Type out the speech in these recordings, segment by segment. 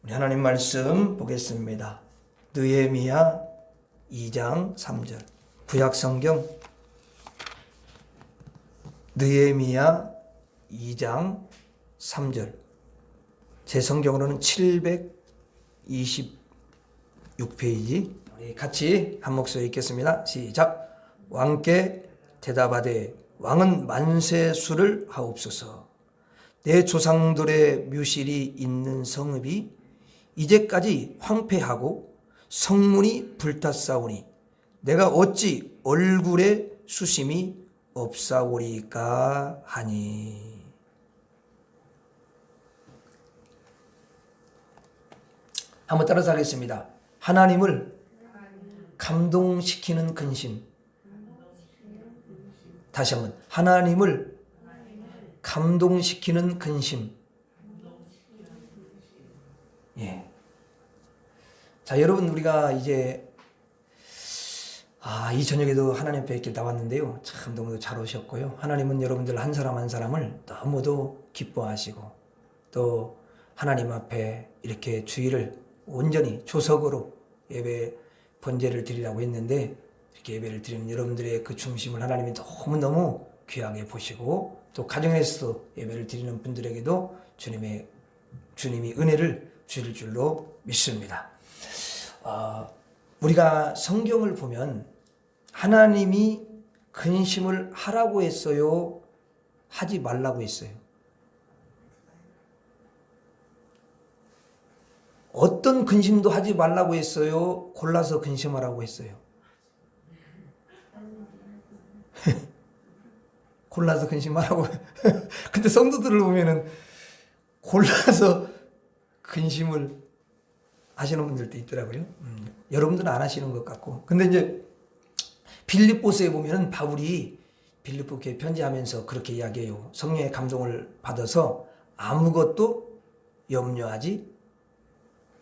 우리 하나님 말씀 보겠습니다. 느헤미야 2장 3절. 구약성경 느헤미야 2장 3절. 제 성경으로는 726페이지. 우리 같이 한 목소리 읽겠습니다. 시작. 왕께 대답하되 왕은 만세수를 하옵소서. 내 조상들의 묘실이 있는 성읍이 이제까지 황폐하고 성문이 불탔사오니 내가 어찌 얼굴에 수심이 없사오리까 하니. 한번 따라서 하겠습니다. 하나님을 감동시키는 근심. 다시 한번. 하나님을 감동시키는 근심. 예. 자, 여러분, 우리가 이제 이 저녁에도 하나님 앞에 이렇게 나왔는데요. 참 너무도 잘 오셨고요. 하나님은 여러분들 한 사람 한 사람을 너무도 기뻐하시고 또 하나님 앞에 이렇게 주일을 온전히 조석으로 예배 번제를 드리라고 했는데 이렇게 예배를 드리는 여러분들의 그 중심을 하나님이 너무너무 귀하게 보시고 또 가정에서 예배를 드리는 분들에게도 주님이 은혜를 주실 줄로 믿습니다. 우리가 성경을 보면 하나님이 근심을 하라고 했어요? 하지 말라고 했어요? 어떤 근심도 하지 말라고 했어요? 골라서 근심하라고 했어요? 골라서 근심하라고. 근데 성도들을 보면은 골라서 근심을 하시는 분들도 있더라고요. 여러분들은 안 하시는 것 같고. 근데 이제 빌립보서에 보면은 바울이 빌립보께 편지하면서 그렇게 이야기해요. 성령의 감동을 받아서 아무것도 염려하지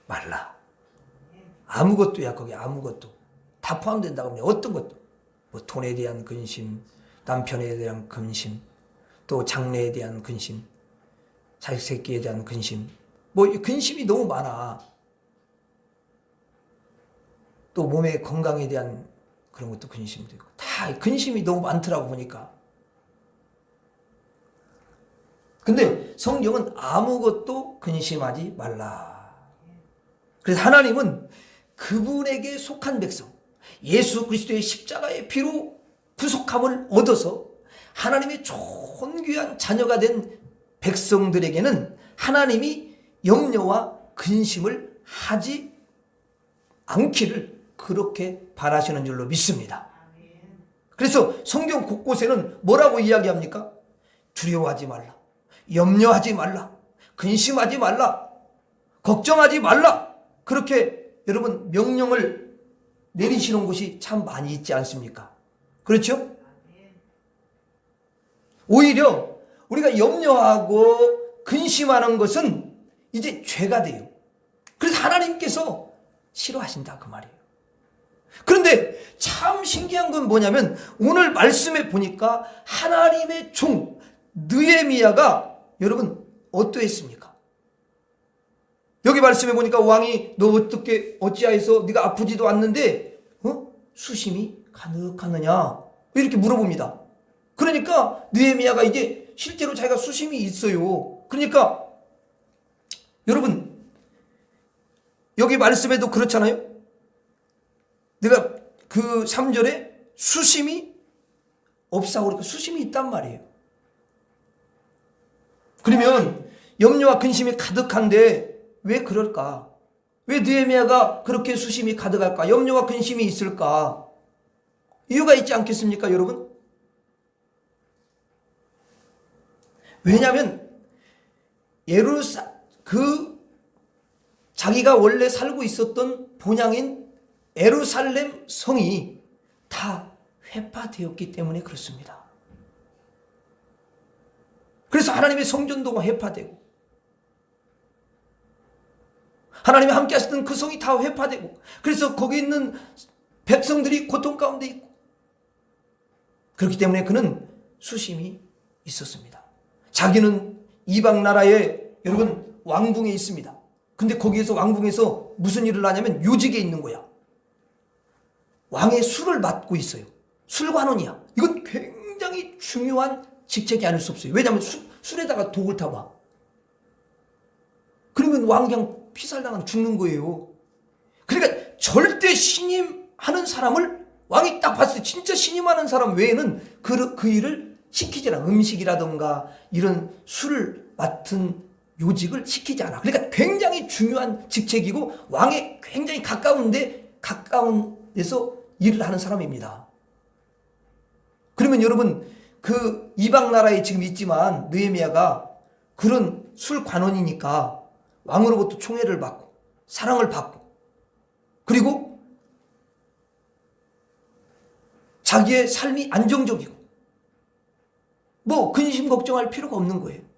말라. 아무것도야, 거기 아무것도. 다 포함된다고 합니다. 어떤 것도. 뭐 돈에 대한 근심, 남편에 대한 근심, 또 장래에 대한 근심, 자식 새끼에 대한 근심. 뭐 근심이 너무 많아. 또 몸의 건강에 대한 그런 것도 근심도 있고. 다 근심이 너무 많더라고 보니까. 근데 성경은 아무것도 근심하지 말라. 그래서 하나님은 그분에게 속한 백성, 예수 그리스도의 십자가의 피로 구속함을 얻어서 하나님의 존귀한 자녀가 된 백성들에게는 하나님이 염려와 근심을 하지 않기를 그렇게 바라시는 줄로 믿습니다. 그래서 성경 곳곳에는 뭐라고 이야기합니까? 두려워하지 말라, 염려하지 말라, 근심하지 말라, 걱정하지 말라. 그렇게 여러분 명령을 내리시는 곳이 참 많이 있지 않습니까? 그렇죠? 오히려 우리가 염려하고 근심하는 것은 이제 죄가 돼요. 그래서 하나님께서 싫어하신다 그 말이에요. 그런데 참 신기한 건 뭐냐면 오늘 말씀에 보니까 하나님의 종 느헤미야가 여러분 어떠했습니까? 여기 말씀에 보니까 왕이 너 어떻게 어찌하여서 네가 아프지도 않는데 수심이 가득하느냐 이렇게 물어봅니다. 그러니까 느헤미야가 이제 실제로 자기가 수심이 있어요. 그러니까 여러분 여기 말씀에도 그렇잖아요. 내가 그 3절에 수심이 없사고 그러니까 수심이 있단 말이에요. 그러면 염려와 근심이 가득한데 왜 그럴까? 왜 느헤미야가 그렇게 수심이 가득할까? 염려와 근심이 있을까? 이유가 있지 않겠습니까, 여러분? 왜냐하면 자기가 원래 살고 있었던 본향인 예루살렘 성이 다 회파되었기 때문에 그렇습니다. 그래서 하나님의 성전도가 회파되고 하나님이 함께 하셨던 그 성이 다 회파되고 그래서 거기 있는 백성들이 고통 가운데 있고 그렇기 때문에 그는 수심이 있었습니다. 자기는 이방 나라에 여러분 왕궁에 있습니다. 근데 거기에서 왕궁에서 무슨 일을 하냐면 요직에 있는 거야. 왕의 술을 맡고 있어요. 술관원이야. 이건 굉장히 중요한 직책이 아닐 수 없어요. 왜냐하면 술에다가 독을 타봐. 그러면 왕 그냥 피살당한 죽는 거예요. 그러니까 절대 신임하는 사람을 왕이 딱 봤을 때 진짜 신임하는 사람 외에는 그 일을 시키지 않아. 음식이라든가 이런 술을 맡은 요직을 시키지 않아. 그러니까 굉장히 중요한 직책이고 왕에 굉장히 가까운 데서 일을 하는 사람입니다. 그러면 여러분 그 이방 나라에 지금 있지만 느헤미야가 그런 술관원이니까 왕으로부터 총애를 받고 사랑을 받고 그리고 자기의 삶이 안정적이고 뭐 근심 걱정할 필요가 없는 거예요.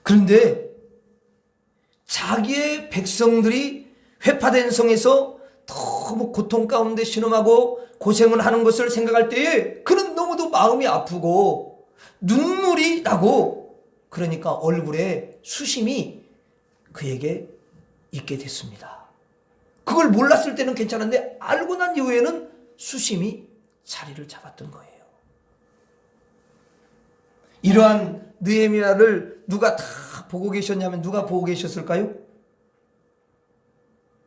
그런데 자기의 백성들이 회파된 성에서 너무 고통 가운데 신음하고 고생을 하는 것을 생각할 때에 그는 너무도 마음이 아프고 눈물이 나고 그러니까 얼굴에 수심이 그에게 있게 됐습니다. 그걸 몰랐을 때는 괜찮은데 알고 난 이후에는 수심이 자리를 잡았던 거예요. 이러한 느헤미야를 누가 다 보고 계셨냐면 누가 보고 계셨을까요?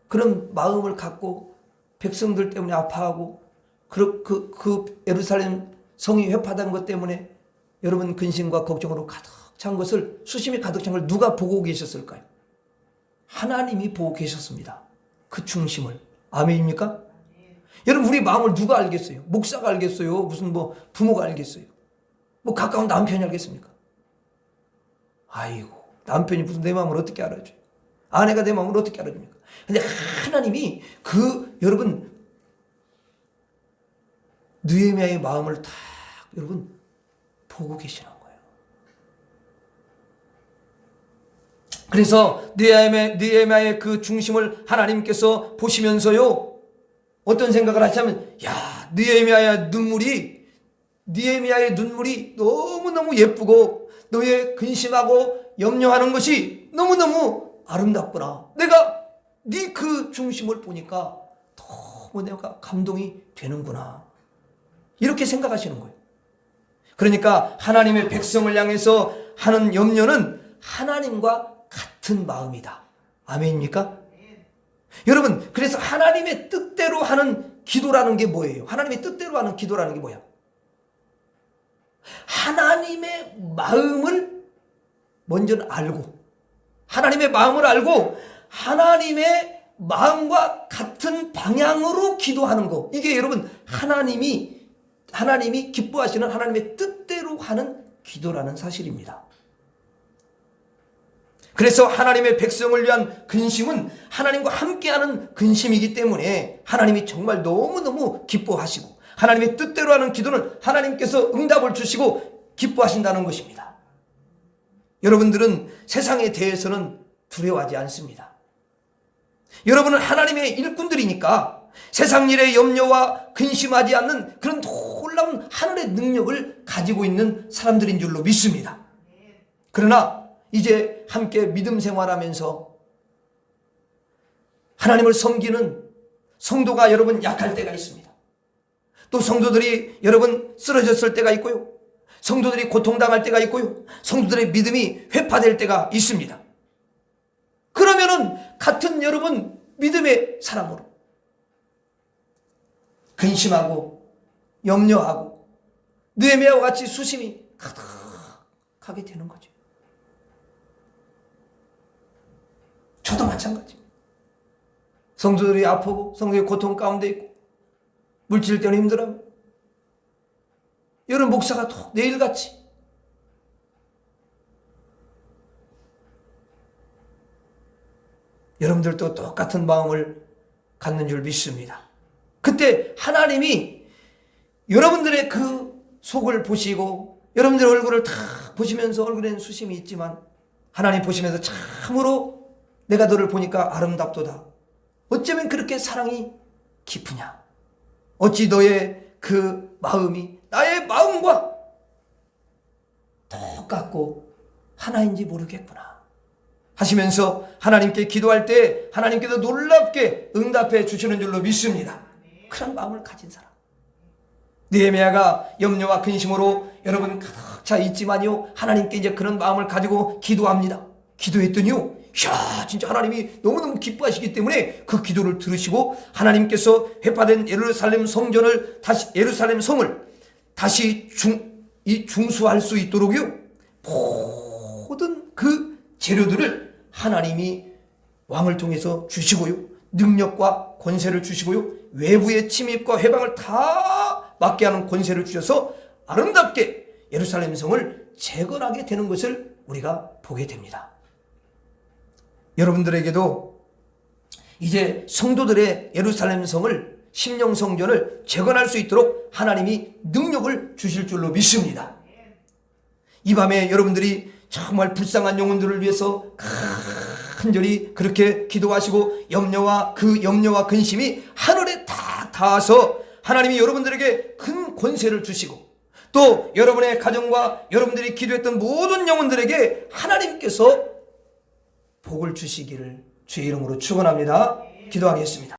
그런 마음을 갖고 백성들 때문에 아파하고 그 예루살렘 성이 회파된 것 때문에 여러분 근심과 걱정으로 가득 찬 것을 수심이 가득 찬 걸 누가 보고 계셨을까요? 하나님이 보고 계셨습니다. 그 중심을. 아멘입니까? 여러분 우리 마음을 누가 알겠어요? 목사가 알겠어요? 무슨 뭐 부모가 알겠어요? 뭐 가까운 남편이 알겠습니까? 아이고 남편이 무슨 내 마음을 어떻게 알아줘요? 아내가 내 마음을 어떻게 알아줍니까? 근데 하나님이 여러분 느헤미야의 마음을 딱 여러분 보고 계시는 거예요. 그래서 느헤미야의 그 중심을 하나님께서 보시면서요 어떤 생각을 하시냐면 야 느헤미야의 눈물이 너무너무 예쁘고 너의 근심하고 염려하는 것이 너무너무 아름답구나. 내가 네 그 중심을 보니까 너무 내가 감동이 되는구나. 이렇게 생각하시는 거예요. 그러니까 하나님의 백성을 향해서 하는 염려는 하나님과 같은 마음이다. 아멘입니까? 여러분 그래서 하나님의 뜻대로 하는 기도라는 게 뭐예요? 하나님의 뜻대로 하는 기도라는 게 뭐야? 하나님의 마음을 먼저 알고 하나님의 마음을 알고 하나님의 마음과 같은 방향으로 기도하는 거. 이게 여러분 하나님이 기뻐하시는 하나님의 뜻대로 하는 기도라는 사실입니다. 그래서 하나님의 백성을 위한 근심은 하나님과 함께하는 근심이기 때문에 하나님이 정말 너무너무 기뻐하시고 하나님의 뜻대로 하는 기도는 하나님께서 응답을 주시고 기뻐하신다는 것입니다. 여러분들은 세상에 대해서는 두려워하지 않습니다. 여러분은 하나님의 일꾼들이니까 세상 일에 염려와 근심하지 않는 그런 놀라운 하늘의 능력을 가지고 있는 사람들인 줄로 믿습니다. 그러나 이제 함께 믿음 생활하면서 하나님을 섬기는 성도가 여러분 약할 때가 있습니다. 또 성도들이 여러분 쓰러졌을 때가 있고요. 성도들이 고통당할 때가 있고요. 성도들의 믿음이 회파될 때가 있습니다. 그러면은 같은 여러분 믿음의 사람으로 근심하고 염려하고 느헤미야와 같이 수심이 가득하게 되는 거죠. 저도 마찬가지입니다. 성도들이 아프고 성도의 고통 가운데 있고 물질 때문에 힘들어요. 여러분 목사가 또 내일같이 여러분들도 똑같은 마음을 갖는 줄 믿습니다. 그때 하나님이 여러분들의 그 속을 보시고 여러분들의 얼굴을 다 보시면서 얼굴에는 수심이 있지만 하나님 보시면서 참으로 내가 너를 보니까 아름답도다. 어쩌면 그렇게 사랑이 깊으냐. 어찌 너의 그 마음이 나의 마음과 같고 하나인지 모르겠구나 하시면서 하나님께 기도할 때 하나님께서 놀랍게 응답해 주시는 줄로 믿습니다. 그런 마음을 가진 사람. 느헤미야가 염려와 근심으로 여러분 가득 차 있지만요, 하나님께 이제 그런 마음을 가지고 기도합니다. 기도했더니요, 이야, 진짜 하나님이 너무너무 기뻐하시기 때문에 그 기도를 들으시고 하나님께서 회파된 예루살렘 성전을 다시, 예루살렘 성을 다시 중수할 수 있도록요, 모든 그 재료들을 하나님이 왕을 통해서 주시고요, 능력과 권세를 주시고요, 외부의 침입과 회방을 다 막게 하는 권세를 주셔서 아름답게 예루살렘 성을 재건하게 되는 것을 우리가 보게 됩니다. 여러분들에게도 이제 성도들의 예루살렘 성을, 심령 성전을 재건할 수 있도록 하나님이 능력을 주실 줄로 믿습니다. 이 밤에 여러분들이 정말 불쌍한 영혼들을 위해서 간절히 그렇게 기도하시고 염려와 근심이 하늘에 다 닿아서 하나님이 여러분들에게 큰 권세를 주시고 또 여러분의 가정과 여러분들이 기도했던 모든 영혼들에게 하나님께서 복을 주시기를 주의 이름으로 축원합니다. 기도하겠습니다.